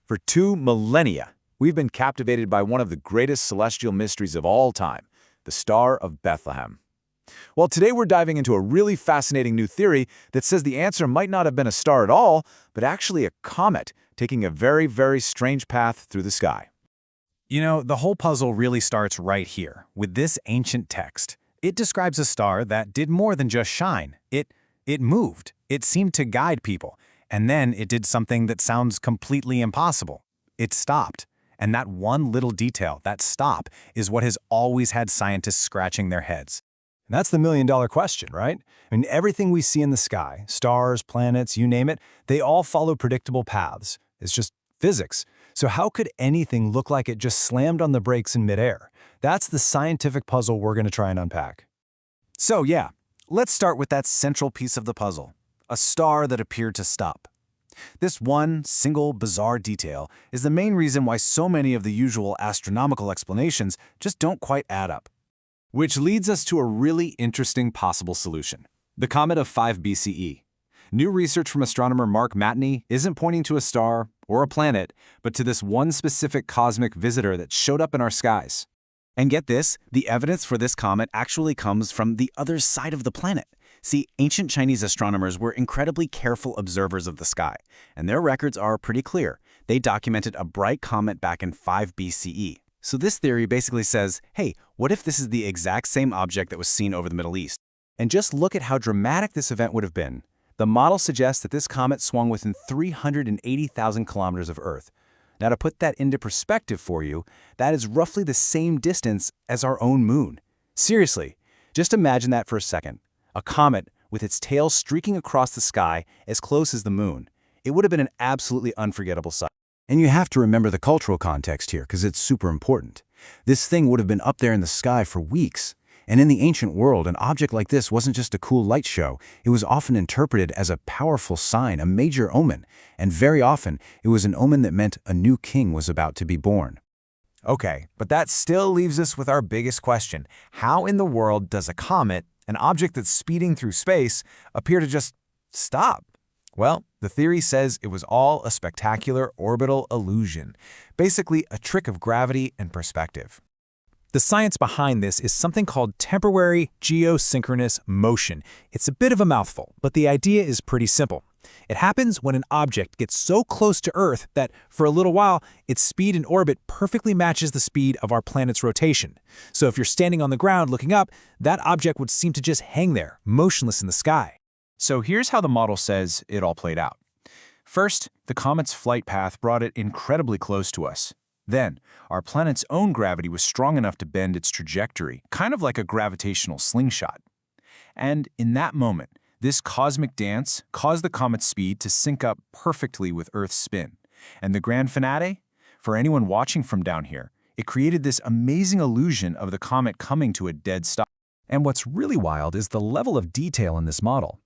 For 2 millennia, we've been captivated by one of the greatest celestial mysteries of all time, the Star of Bethlehem. Well, today we're diving into a really fascinating new theory that says the answer might not have been a star at all, but actually a comet taking a very, very strange path through the sky. You know, the whole puzzle really starts right here, with this ancient text. It describes a star that did more than just shine. It moved. It seemed to guide people. And then it did something that sounds completely impossible. It stopped. And that one little detail, that stop, is what has always had scientists scratching their heads. That's the million-dollar question, right? I mean, everything we see in the sky, stars, planets, you name it, they all follow predictable paths. It's just physics. So how could anything look like it just slammed on the brakes in midair? That's the scientific puzzle we're going to try and unpack. So yeah, let's start with that central piece of the puzzle, a star that appeared to stop. This one single bizarre detail is the main reason why so many of the usual astronomical explanations just don't quite add up. Which leads us to a really interesting possible solution, the comet of 5 BCE. New research from astronomer Mark Matney isn't pointing to a star or a planet, but to this one specific cosmic visitor that showed up in our skies. And get this, the evidence for this comet actually comes from the other side of the planet. See, ancient Chinese astronomers were incredibly careful observers of the sky, and their records are pretty clear. They documented a bright comet back in 5 BCE. So this theory basically says, hey, what if this is the exact same object that was seen over the Middle East? And just look at how dramatic this event would have been. The model suggests that this comet swung within 380,000 kilometers of Earth. Now, to put that into perspective for you, that is roughly the same distance as our own moon. Seriously, just imagine that for a second. A comet with its tail streaking across the sky as close as the moon. It would have been an absolutely unforgettable sight. And you have to remember the cultural context here because it's super important. This thing would have been up there in the sky for weeks. And in the ancient world, an object like this wasn't just a cool light show. It was often interpreted as a powerful sign, a major omen. And very often, it was an omen that meant a new king was about to be born. Okay, but that still leaves us with our biggest question. How in the world does a comet, an object that's speeding through space, appear to just stop? Well, the theory says it was all a spectacular orbital illusion, basically a trick of gravity and perspective. The science behind this is something called temporary geosynchronous motion. It's a bit of a mouthful, but the idea is pretty simple. It happens when an object gets so close to Earth that, for a little while, its speed in orbit perfectly matches the speed of our planet's rotation. So if you're standing on the ground looking up, that object would seem to just hang there, motionless in the sky. So here's how the model says it all played out. First, the comet's flight path brought it incredibly close to us. Then, our planet's own gravity was strong enough to bend its trajectory, kind of like a gravitational slingshot. And in that moment, this cosmic dance caused the comet's speed to sync up perfectly with Earth's spin. And the grand finale? For anyone watching from down here, it created this amazing illusion of the comet coming to a dead stop. And what's really wild is the level of detail in this model.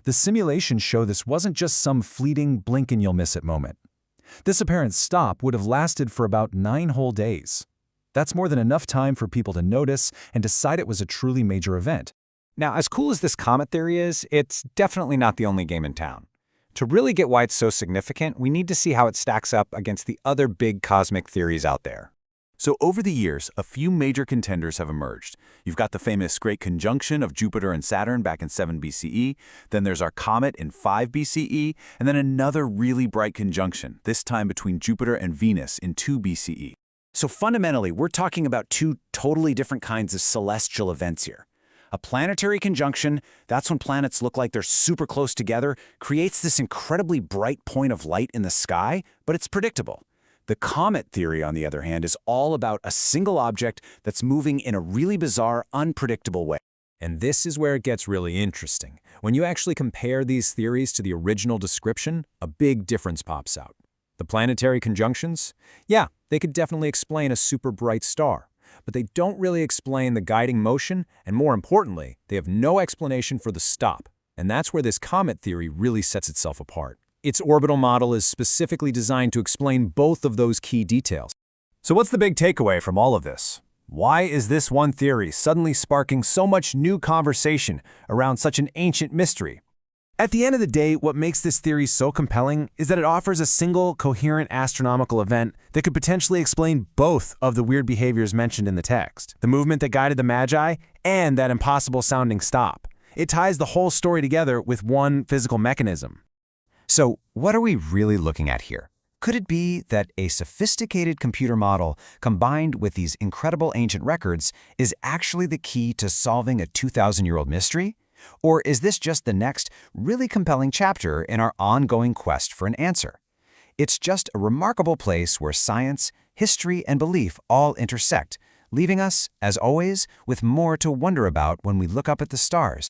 The simulations show this wasn't just some fleeting blink-and-you'll-miss-it moment. This apparent stop would have lasted for about 9 whole days. That's more than enough time for people to notice and decide it was a truly major event. Now, as cool as this comet theory is, it's definitely not the only game in town. To really get why it's so significant, we need to see how it stacks up against the other big cosmic theories out there. So over the years, a few major contenders have emerged. You've got the famous Great Conjunction of Jupiter and Saturn back in 7 BCE, then there's our comet in 5 BCE, and then another really bright conjunction, this time between Jupiter and Venus in 2 BCE. So fundamentally, we're talking about two totally different kinds of celestial events here. A planetary conjunction, that's when planets look like they're super close together, creates this incredibly bright point of light in the sky, but it's predictable. The comet theory, on the other hand, is all about a single object that's moving in a really bizarre, unpredictable way. And this is where it gets really interesting. When you actually compare these theories to the original description, a big difference pops out. The planetary conjunctions? Yeah, they could definitely explain a super bright star. But they don't really explain the guiding motion, and more importantly, they have no explanation for the stop. And that's where this comet theory really sets itself apart. Its orbital model is specifically designed to explain both of those key details. So what's the big takeaway from all of this? Why is this one theory suddenly sparking so much new conversation around such an ancient mystery? At the end of the day, what makes this theory so compelling is that it offers a single, coherent astronomical event that could potentially explain both of the weird behaviors mentioned in the text, the movement that guided the Magi and that impossible-sounding stop. It ties the whole story together with one physical mechanism. So, what are we really looking at here? Could it be that a sophisticated computer model combined with these incredible ancient records is actually the key to solving a 2,000-year-old mystery? Or is this just the next, really compelling chapter in our ongoing quest for an answer? It's just a remarkable place where science, history, and belief all intersect, leaving us, as always, with more to wonder about when we look up at the stars.